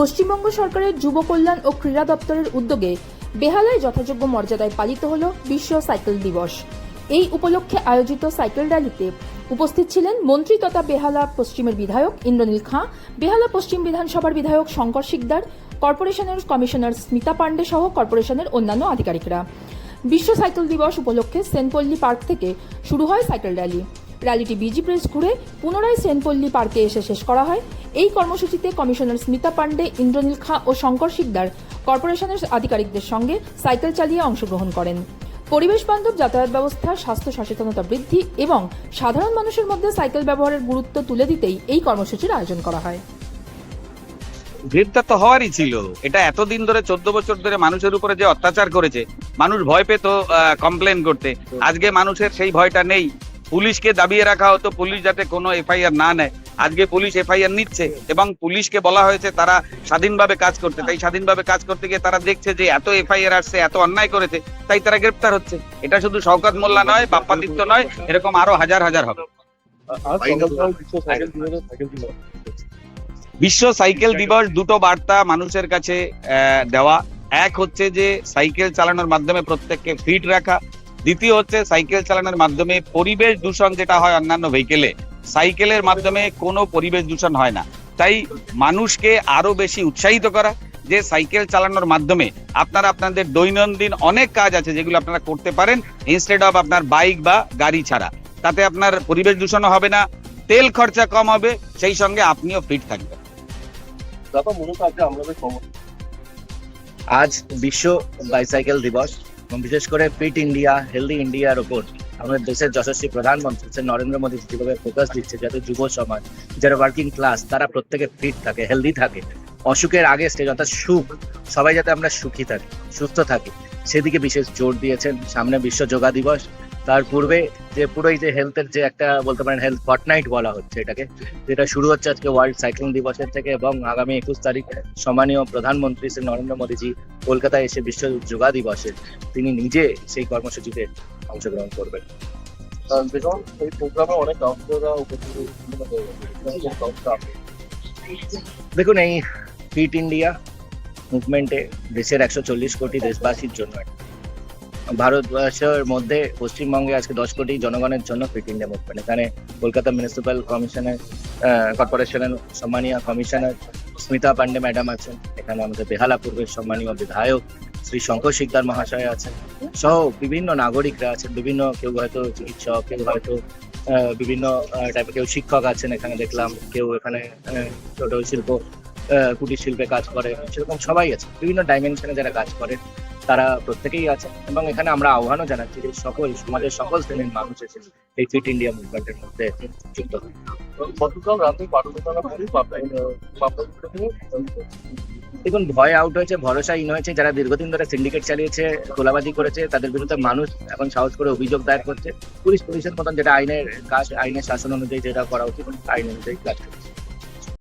পশ্চিমবঙ্গ সরকারের যুব কল্যাণ ও ক্রীড়া দপ্তরের উদ্যোগে বেহালায় যথাযোগ্য মর্যাদায় পালিত হল বিশ্ব সাইকেল দিবস। এই উপলক্ষে আয়োজিত সাইকেল র্যালিতে উপস্থিত ছিলেন মন্ত্রী তথা বেহালা পশ্চিমের বিধায়ক ইন্দ্রনীল খাঁ, বেহালা পশ্চিম বিধানসভার বিধায়ক শঙ্কর শিকদার, কর্পোরেশনের কমিশনার স্মিতা পান্ডে সহ কর্পোরেশনের অন্যান্য আধিকারিকরা। বিশ্ব সাইকেল দিবস উপলক্ষে সেনপল্লী পার্ক থেকে শুরু হয় সাইকেল র্যালি। র্যালিটি বিজি প্রেস ঘুরে পুনরায় সেনপল্লী পার্কে এসে শেষ করা হয়। এই কর্মসূচিতে কমিশনার স্মিতা পান্ডে, ইন্দ্রনীল খাঁ ও শঙ্কর শিকদার কর্পোরেশনের আধিকারিকদের সঙ্গে সাইকেল চালিয়ে অংশগ্রহণ করেন। পরিবেশ বান্ধব যাতায়াত ব্যবস্থা, স্বাস্থ্য সচেতনতা বৃদ্ধি এবং সাধারণ মানুষের মধ্যে সাইকেল ব্যবহারের গুরুত্ব তুলে দিতেই এই কর্মসূচির আয়োজন করা হয়। গ্রেপ্তার তো হওয়ারই ছিল। এটা এতদিন ধরে 14 বছর ধরে মানুষের উপরে যে অত্যাচার করেছে, মানুষ ভয় পেত কমপ্লেন করতে। আজকে মানুষের সেই ভয়টা নেই। পুলিশকে দাবিয়ে রাখা হতো পুলিশ যাতে কোনো এফআইআর না নেয়, আজকে পুলিশ এফআইআর নিচ্ছে এবং পুলিশকে বলা হয়েছে তারা স্বাধীনভাবে কাজ করতে। তাই স্বাধীনভাবে কাজ করতে গিয়ে তারা দেখছে যে এত এফআইআর আসছে, এত অন্যায় করেছে, তাই তারা গ্রেপ্তার হচ্ছে। এটা শুধু শওকত মোল্লা নয়, বাপ্পাদিত্য নয়, এরকম আরো হাজার হাজার হবে। বিশ্ব সাইকেল দিবস দুটো বার্তা মানুষের কাছে দেওয়া। এক হচ্ছে যে সাইকেল চালানোর মাধ্যমে প্রত্যেককে ফিট রাখা, দ্বিতীয় হচ্ছে সাইকেল চালানোর মাধ্যমে পরিবেশ দূষণ যেটা হয় অন্যান্য ভেহিকেলে, সাইকেলের মাধ্যমে কোনো পরিবেশ দূষণ হয় না। তাই মানুষকে আরো বেশি উৎসাহিত করা যে সাইকেল চালানোর মাধ্যমে আপনারা আপনাদের দৈনন্দিন অনেক কাজ আছে যেগুলো আপনারা করতে পারেন ইনস্টেড অফ আপনার বাইক বা গাড়ি ছাড়া। তাতে আপনার পরিবেশ দূষণও হবে না, তেল খরচা কম হবে, সেই সঙ্গে আপনিও ফিট থাকবেন। আজ বিশ্ব বাইসাইকেল দিবস এবং বিশেষ করে ফিট ইন্ডিয়া, হেলদি ইন্ডিয়ার উপর আমাদের দেশের যশস্বী প্রধানমন্ত্রী নরেন্দ্র মোদী যেভাবে ফোকাস দিচ্ছে, যাতে যুব সমাজ, যারা ওয়ার্কিং ক্লাস, তারা প্রত্যেকে ফিট থাকে, হেলদি থাকে, অসুখের আগে স্টেজ অর্থাৎ সুখ, সবাই যাতে আমরা সুখী থাকি, সুস্থ থাকি, সেদিকে বিশেষ জোর দিয়েছেন। সামনে বিশ্ব যোগা দিবস, তার পূর্বে যে পুরোই যে হেলথের যে একটা বলতে পারেন হেলথ ফর্টনাইট বলা হচ্ছে এটাকে, যেটা শুরু হচ্ছে আজকে ওয়ার্ল্ড সাইক্লিং দিবসের থেকে এবং আগামী 21 তারিখ সম্মানীয় প্রধানমন্ত্রী শ্রী নরেন্দ্র মোদীজি কলকাতায় এসে বিশ্ব যোগা দিবসে তিনি নিজে সেই কর্মসূচিতে অংশগ্রহণ করবেন। দেখুন, এই ফিট ইন্ডিয়া মুভমেন্টে দেশের 140 কোটি দেশবাসীর জন্য, ভারতবর্ষের মধ্যে পশ্চিমবঙ্গে আজকে 10 কোটি জনগণের জন্য ফিট ইন্ডিয়া মুভমেন্ট। এখানে কলকাতা মিউনিসিপ্যাল কমিশনের কর্পোরেশনের সম্মানীয় কমিশনার স্মিতা পান্ডে ম্যাডাম আছেন, এখানে আমাদের বেহালা পূর্বের সম্মানীয় বিধায়ক শ্রী শঙ্কর শিকদার মহাশয় আছেন, সহ বিভিন্ন নাগরিকরা আছেন, বিভিন্ন কেউ হয়তো চিকিৎসক, কেউ হয়তো বিভিন্ন টাইপের, কেউ শিক্ষক আছেন এখানে দেখলাম, কেউ এখানে ছোট শিল্প কুটির শিল্পে কাজ করে, সেরকম সবাই আছে। বিভিন্ন ডাইমেনশনে যারা কাজ করে তারা প্রত্যেকেই আছে এবং এখানে আমরা আহ্বানও জানাচ্ছি যে সকল সমাজের সকল শ্রেণীর মানুষ এসে এই ফিট ইন্ডিয়া মুভমেন্টের মধ্যে যুক্ত হয়। দেখুন, ভয় আউট হয়েছে, ভরসা ইন হয়েছে। যারা দীর্ঘদিন ধরে সিন্ডিকেট চালিয়েছে, তোলাবাজি করেছে, তাদের বিরুদ্ধে মানুষ এখন সাহস করে অভিযোগ দায়ের করছে। পুলিশের মতন যেটা আইনের কাজ, আইনের শাসন অনুযায়ী যেটা করা উচিত আইন অনুযায়ী কাজ করছে।